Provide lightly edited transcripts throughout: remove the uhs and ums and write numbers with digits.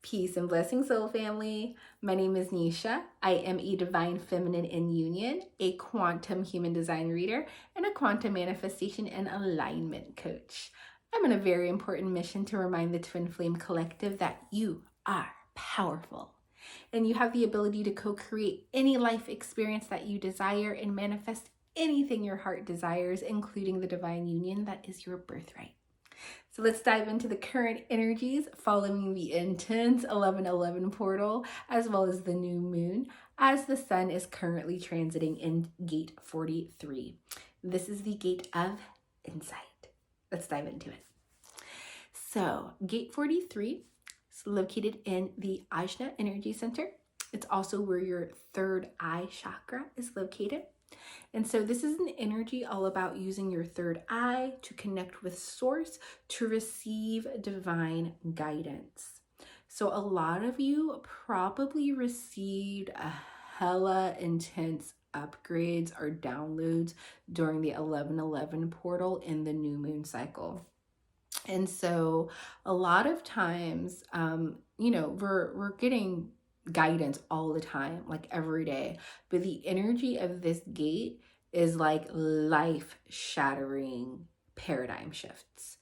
Peace and blessings, soul family. My name is Nisha. I am a divine feminine in union, a quantum human design reader, and a quantum manifestation and alignment coach. I'm on a very important mission to remind the Twin Flame Collective that you are powerful and you have the ability to co-create any life experience that you desire and manifest anything your heart desires, including the divine union that is your birthright. So let's dive into the current energies following the intense 11/11 portal, as well as the new moon, as the sun is currently transiting in gate 43. This is the gate of insight. Let's dive into it. So gate 43 is located in the Ajna Energy Center. It's also where your third eye chakra is located. And so this is an energy all about using your third eye to connect with source to receive divine guidance. So a lot of you probably received a hella intense upgrades or downloads during the 11/11 portal in the new moon cycle. And so a lot of times, we're getting guidance all the time, like every day. But the energy of this gate is like life shattering paradigm shifts.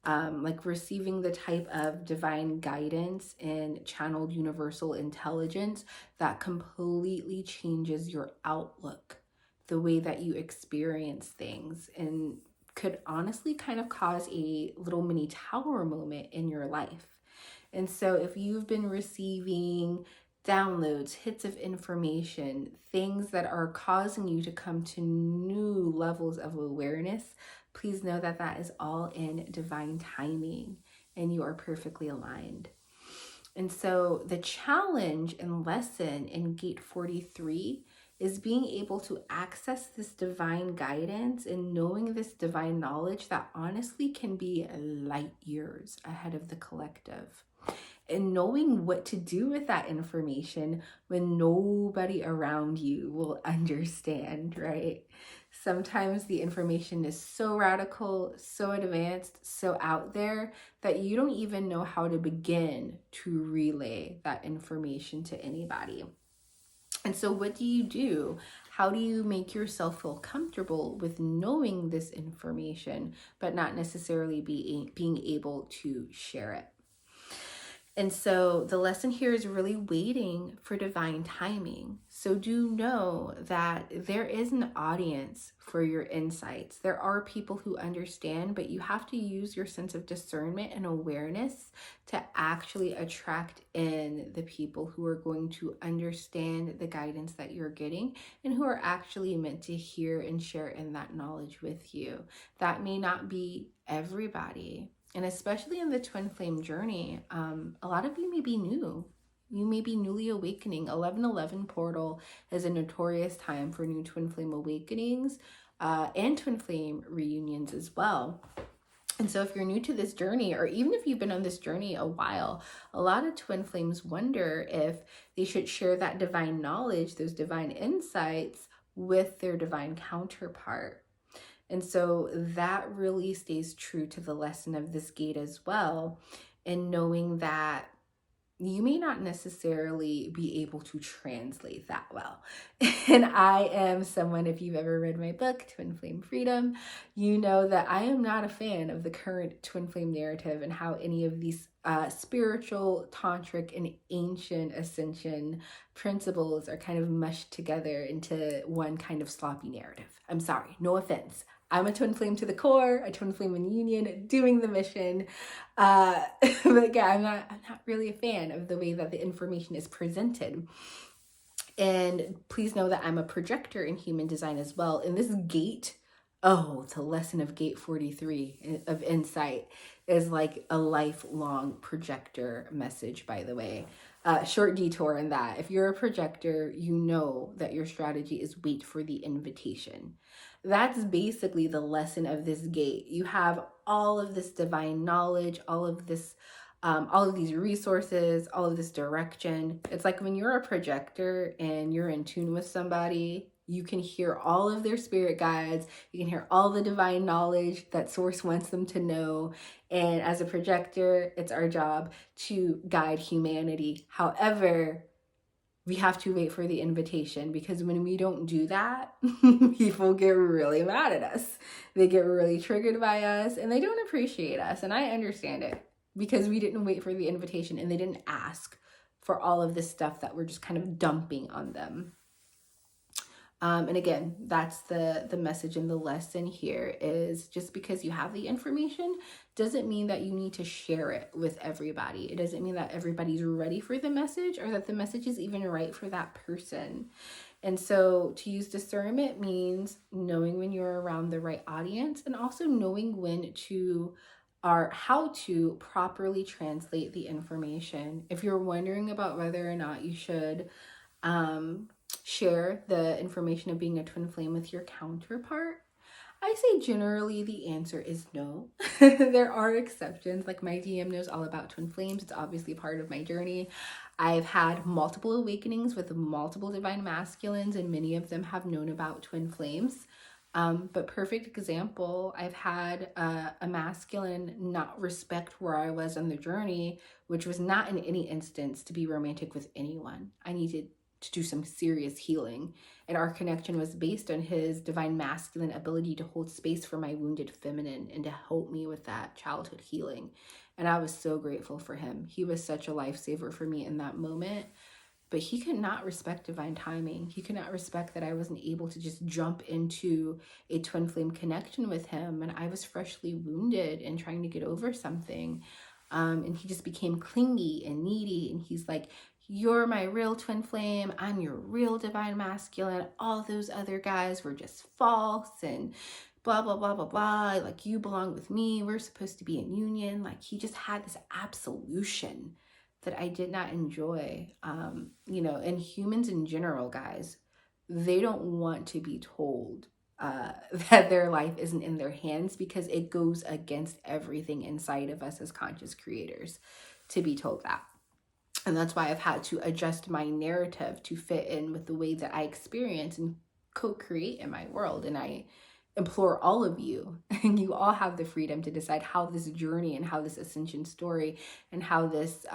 Like receiving the type of divine guidance and channeled universal intelligence that completely changes your outlook, the way that you experience things, and could honestly kind of cause a little mini tower moment in your life. And so if you've been receiving downloads, hits of information, things that are causing you to come to new levels of awareness, please know that that is all in divine timing and you are perfectly aligned. And so the challenge and lesson in gate 43 is being able to access this divine guidance and knowing this divine knowledge that honestly can be light years ahead of the collective. And knowing what to do with that information when nobody around you will understand, right? Sometimes the information is so radical, so advanced, so out there that you don't even know how to begin to relay that information to anybody. And so what do you do? How do you make yourself feel comfortable with knowing this information, but not necessarily being able to share it? And so the lesson here is really waiting for divine timing. So do know that there is an audience for your insights. There are people who understand, but you have to use your sense of discernment and awareness to actually attract in the people who are going to understand the guidance that you're getting and who are actually meant to hear and share in that knowledge with you. That may not be everybody. And especially in the twin flame journey, a lot of you may be new. You may be newly awakening. 11/11 portal is a notorious time for new twin flame awakenings and twin flame reunions as well. And so if you're new to this journey, or even if you've been on this journey a while, a lot of twin flames wonder if they should share that divine knowledge, those divine insights, with their divine counterpart. And so that really stays true to the lesson of this gate as well. And knowing that you may not necessarily be able to translate that well. And I am someone, if you've ever read my book, Twin Flame Freedom, you know that I am not a fan of the current twin flame narrative and how any of these spiritual, tantric, and ancient ascension principles are kind of mushed together into one kind of sloppy narrative. I'm sorry, no offense. I'm a twin flame to the core, a twin flame in union, doing the mission. But yeah, I'm not really a fan of the way that the information is presented. And please know that I'm a projector in human design as well. And this gate, the lesson of gate 43 of insight is like a lifelong projector message, by the way. Short detour in that. If you're a projector, you know that your strategy is wait for the invitation. That's basically the lesson of this gate. You have all of this divine knowledge, all of these resources, all of this direction. It's like when you're a projector and you're in tune with somebody, You can hear all of their spirit guides. You can hear all the divine knowledge that source wants them to know. And as a projector, it's our job to guide humanity. However, we have to wait for the invitation, because when we don't do that, people get really mad at us. They get really triggered by us and they don't appreciate us. And I understand it, because we didn't wait for the invitation and they didn't ask for all of this stuff that we're just kind of dumping on them. And again, that's the message and the lesson here is, just because you have the information doesn't mean that you need to share it with everybody. It doesn't mean that everybody's ready for the message or that the message is even right for that person. And so to use discernment means knowing when you're around the right audience, and also knowing when to or how to properly translate the information. If you're wondering about whether or not you should share the information of being a twin flame with your counterpart, I say generally the answer is no. There are exceptions. Like my DM knows all about twin flames. It's obviously part of my journey. I've had multiple awakenings with multiple divine masculines, and many of them have known about twin flames. But perfect example, I've had a masculine not respect where I was on the journey, which was not in any instance to be romantic with anyone. I needed to do some serious healing, and our connection was based on his divine masculine ability to hold space for my wounded feminine and to help me with that childhood healing. And I was so grateful for him. He was such a lifesaver for me in that moment. But he could not respect divine timing. He could not respect that I wasn't able to just jump into a twin flame connection with him. And I was freshly wounded and trying to get over something. And he just became clingy and needy. And he's like, you're my real twin flame. I'm your real divine masculine. All those other guys were just false and blah, blah, blah, blah, blah. Like, you belong with me. We're supposed to be in union. Like, he just had this absolution that I did not enjoy. And humans in general, guys, they don't want to be told that their life isn't in their hands, because it goes against everything inside of us as conscious creators to be told that. And that's why I've had to adjust my narrative to fit in with the way that I experience and co-create in my world. And I implore all of you, and you all have the freedom to decide how this journey and how this ascension story and how this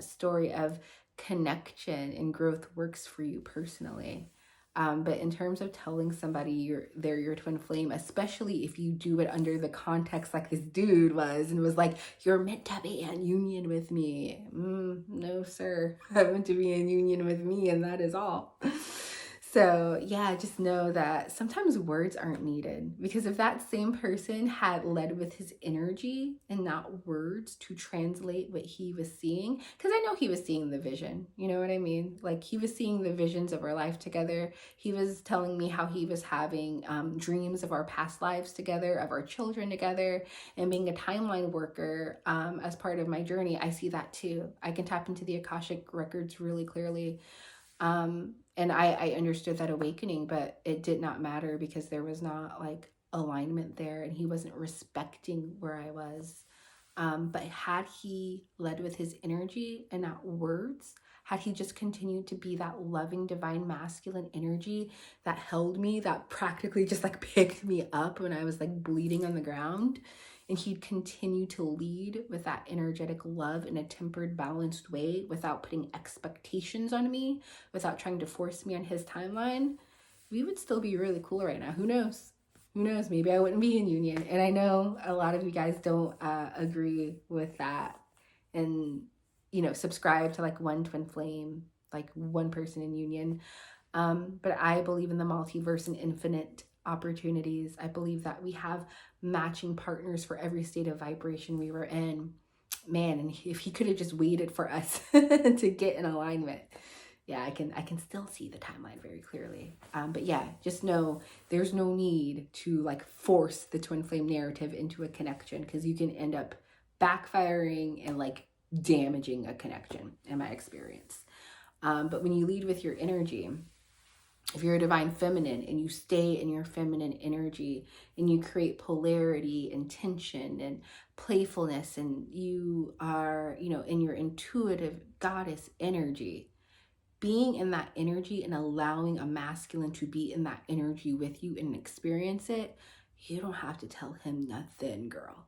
story of connection and growth works for you personally. But in terms of telling somebody they're your twin flame, especially if you do it under the context like this dude was and was like, you're meant to be in union with me. No, sir. I'm meant to be in union with me, and that is all. So yeah, just know that sometimes words aren't needed, because if that same person had led with his energy and not words to translate what he was seeing, because I know he was seeing the vision, you know what I mean? Like, he was seeing the visions of our life together. He was telling me how he was having dreams of our past lives together, of our children together, and being a timeline worker as part of my journey. I see that too. I can tap into the Akashic records really clearly. And I understood that awakening, but it did not matter, because there was not like alignment there, and he wasn't respecting where I was. But had he led with his energy and not words, had he just continued to be that loving divine masculine energy that held me, that practically just like picked me up when I was like bleeding on the ground, and he'd continue to lead with that energetic love in a tempered, balanced way without putting expectations on me, without trying to force me on his timeline, we would still be really cool right now. Who knows? Who knows? Maybe I wouldn't be in union. And I know a lot of you guys don't agree with that and, subscribe to like one twin flame, like one person in union. But I believe in the multiverse and infinite opportunities. I believe that we have matching partners for every state of vibration we were in. Man, and if he could have just waited for us to get in alignment, yeah, I can still see the timeline very clearly. But yeah, just know there's no need to like force the twin flame narrative into a connection, because you can end up backfiring and like damaging a connection, in my experience. But when you lead with your energy, if you're a divine feminine and you stay in your feminine energy and you create polarity and tension and playfulness, and you are, in your intuitive goddess energy, being in that energy and allowing a masculine to be in that energy with you and experience it, you don't have to tell him nothing, girl.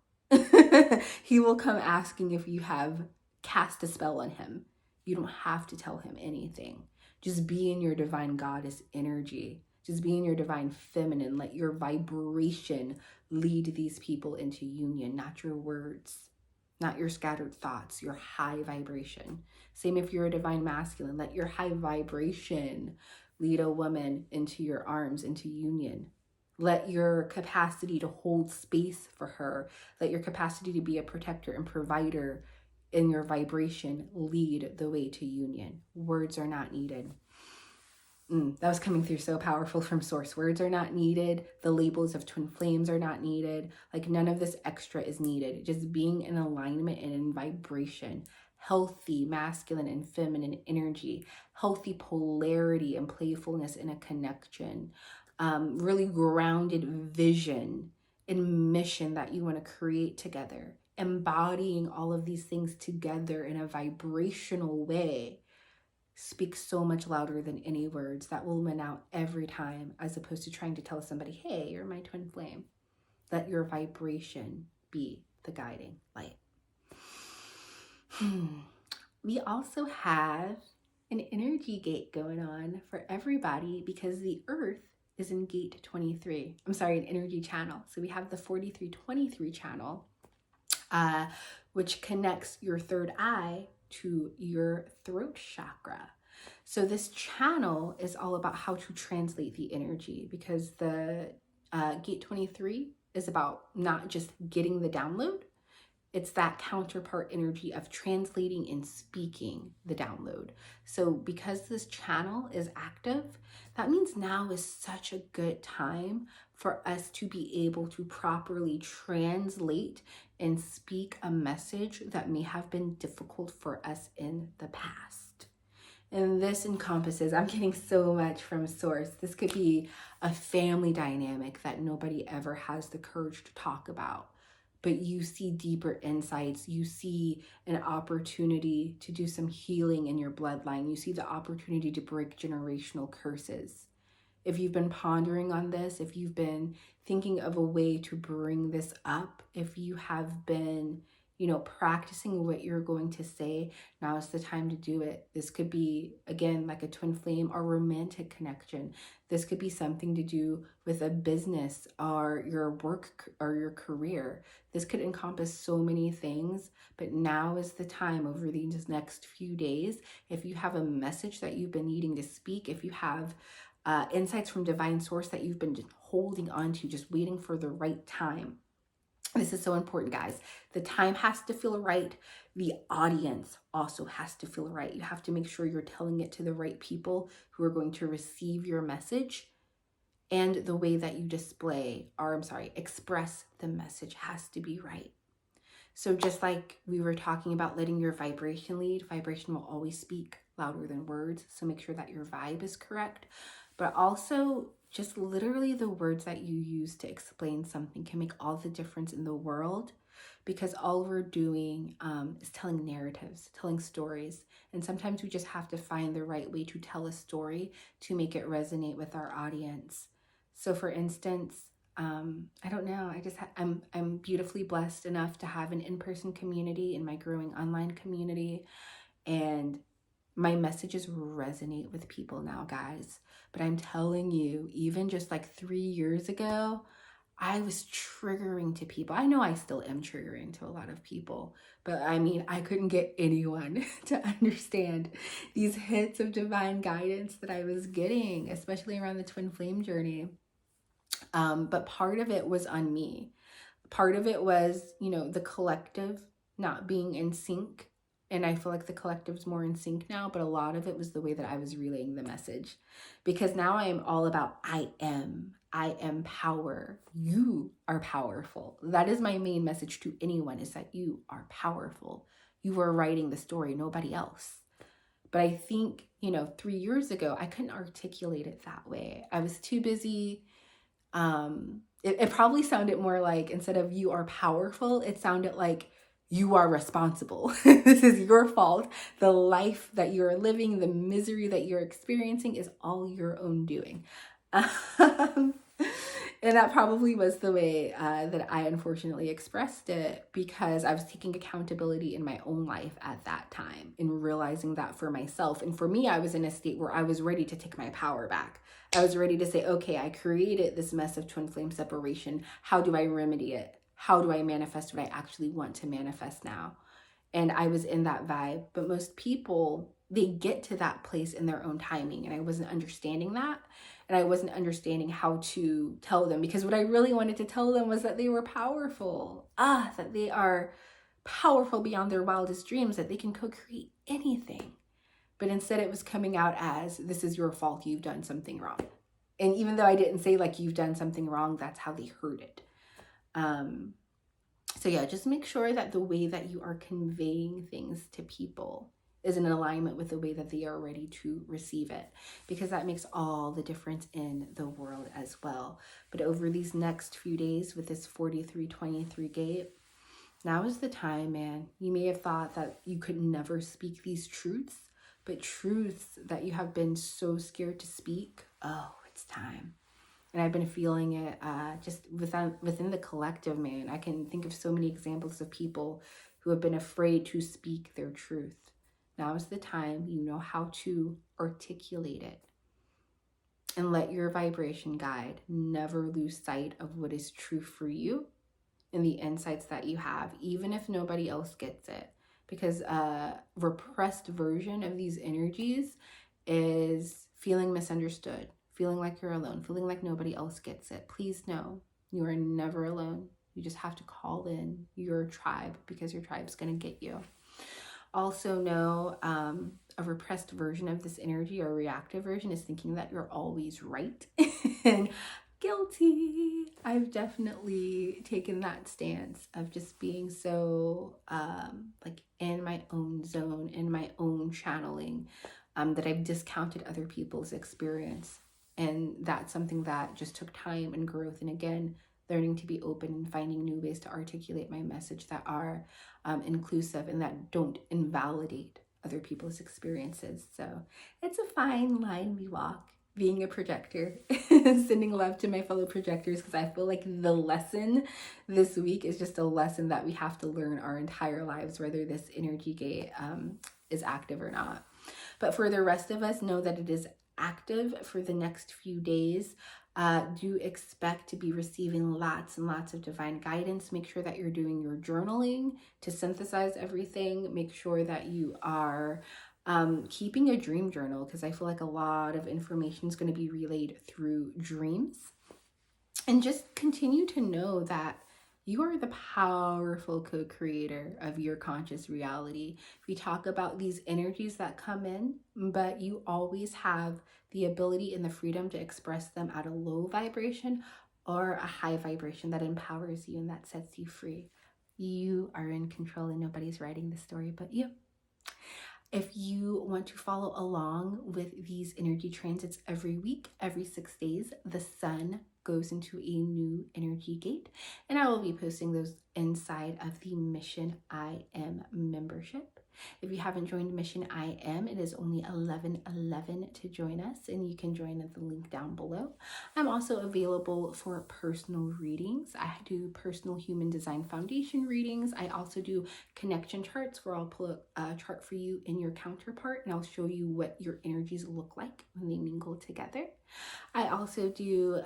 He will come asking if you have cast a spell on him. You don't have to tell him anything. Just be in your divine goddess energy. Just be in your divine feminine. Let your vibration lead these people into union, not your words, not your scattered thoughts, your high vibration. Same if you're a divine masculine. Let your high vibration lead a woman into your arms, into union. Let your capacity to hold space for her, let your capacity to be a protector and provider in your vibration lead the way to union. Words are not needed. That was coming through so powerful from source. Words are not needed. The labels of twin flames are not needed. Like, none of this extra is needed. Just being in alignment and in vibration. Healthy masculine and feminine energy. Healthy polarity and playfulness in a connection. Really grounded vision and mission that you want to create together. Embodying all of these things together in a vibrational way speaks so much louder than any words. That will win out every time, as opposed to trying to tell somebody, hey, you're my twin flame. Let your vibration be the guiding light. We also have an energy gate going on for everybody because the earth is in gate 23. I'm sorry, an energy channel. So we have the 4323 channel, which connects your third eye to your throat chakra. So this channel is all about how to translate the energy, because the gate 23 is about not just getting the download, it's that counterpart energy of translating and speaking the download. So because this channel is active, that means now is such a good time for us to be able to properly translate and speak a message that may have been difficult for us in the past. And this encompasses, I'm getting so much from source. This could be a family dynamic that nobody ever has the courage to talk about, but you see deeper insights. You see an opportunity to do some healing in your bloodline. You see the opportunity to break generational curses. If you've been pondering on this, if you've been thinking of a way to bring this up, if you have been, practicing what you're going to say, now is the time to do it. This could be, again, like a twin flame or romantic connection. This could be something to do with a business or your work or your career. This could encompass so many things, but now is the time over these next few days. If you have a message that you've been needing to speak, if you have insights from divine source that you've been just holding on to, just waiting for the right time. This is so important, guys. The time has to feel right. The audience also has to feel right. You have to make sure you're telling it to the right people who are going to receive your message. And the way that you express the message has to be right. So just like we were talking about letting your vibration lead, vibration will always speak louder than words. So make sure that your vibe is correct. But also, just literally the words that you use to explain something can make all the difference in the world, because all we're doing is telling narratives, telling stories. And sometimes we just have to find the right way to tell a story to make it resonate with our audience. So for instance, I don't know, I'm beautifully blessed enough to have an in-person community in my growing online community. And my messages resonate with people now, guys. But I'm telling you, even just like 3 years ago, I was triggering to people. I know I still am triggering to a lot of people, but I couldn't get anyone to understand these hits of divine guidance that I was getting, especially around the twin flame journey. But part of it was on me. Part of it was, the collective not being in sync. And I feel like the collective's more in sync now, but a lot of it was the way that I was relaying the message. Because now I am all about I am power. You are powerful. That is my main message to anyone, is that you are powerful. You are writing the story, nobody else. But I think, 3 years ago, I couldn't articulate it that way. I was too busy. It probably sounded more like, instead of you are powerful, it sounded like You are responsible. This is your fault. The life that you're living, the misery that you're experiencing is all your own doing. Um, and that probably was the way that I unfortunately expressed it, because I was taking accountability in my own life at that time and realizing that for myself. And for me, I was in a state where I was ready to take my power back. I was ready to say, okay, I created this mess of twin flame separation. How do I remedy it? How do I manifest what I actually want to manifest now? And I was in that vibe. But most people, they get to that place in their own timing. And I wasn't understanding that. And I wasn't understanding how to tell them, because what I really wanted to tell them was that they were powerful. That they are powerful beyond their wildest dreams, that they can co-create anything. But instead it was coming out as, this is your fault, you've done something wrong. And even though I didn't say like you've done something wrong, that's how they heard it. So yeah, just make sure that the way that you are conveying things to people is in alignment with the way that they are ready to receive it, because that makes all the difference in the world as well. But over these next few days with this 4323 gate, now is the time, man. You may have thought that you could never speak these truths, but truths that you have been so scared to speak, oh, it's time. And I've been feeling it just within the collective, man. I can think of so many examples of people who have been afraid to speak their truth. Now is the time. You know how to articulate it. And let your vibration guide never lose sight of what is true for you and the insights that you have, even if nobody else gets it. Because a repressed version of these energies is feeling misunderstood, feeling like you're alone, feeling like nobody else gets it. Please know you are never alone. You just have to call in your tribe, because your tribe's going to get you. Also know a repressed version of this energy, or a reactive version, is thinking that you're always right. And guilty. I've definitely taken that stance of just being so like in my own zone, in my own channeling, that I've discounted other people's experience. And that's something that just took time and growth. And again, learning to be open and finding new ways to articulate my message that are inclusive and that don't invalidate other people's experiences. So it's a fine line we walk, being a projector. Sending love to my fellow projectors, because I feel like the lesson this week is just a lesson that we have to learn our entire lives, whether this energy gate is active or not. But for the rest of us, know that it is active for the next few days. Do expect to be receiving lots and lots of divine guidance. Make sure that you're doing your journaling to synthesize everything. Make sure that you are keeping a dream journal, because I feel like a lot of information is going to be relayed through dreams. And just continue to know that you are the powerful co-creator of your conscious reality. We talk about these energies that come in, but you always have the ability and the freedom to express them at a low vibration or a high vibration that empowers you and that sets you free. You are in control, and nobody's writing the story but you. If you want to follow along with these energy transits every week, every 6 days, the sun goes into a new energy gate, and I will be posting those inside of the Mission I Am membership. If you haven't joined Mission I Am, it is only $11.11 to join us, and you can join at the link down below. I'm also available for personal readings. I do personal human design foundation readings. I also do connection charts, where I'll pull a chart for you and your counterpart, and I'll show you what your energies look like when they mingle together. I also do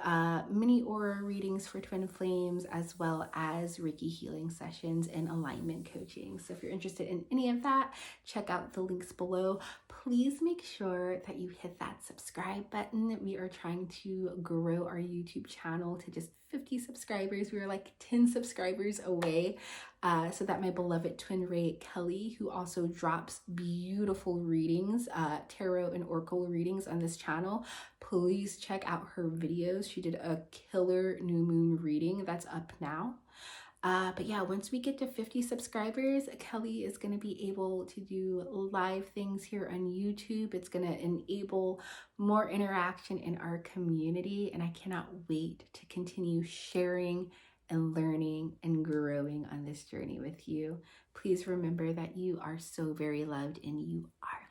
mini aura readings for twin flames, as well as Reiki healing sessions and alignment coaching. So if you're interested in any of that, check out the links below. Please make sure that you hit that subscribe button. We are trying to grow our YouTube channel to just 50 subscribers. We are like 10 subscribers away, so that my beloved twin Ray Kelly, who also drops beautiful readings, tarot and oracle readings on this channel, please check out her videos. She did a killer new moon reading that's up now. But yeah, once we get to 50 subscribers, Kelly is going to be able to do live things here on YouTube. It's going to enable more interaction in our community, and I cannot wait to continue sharing and learning and growing on this journey with you. Please remember that you are so very loved and you are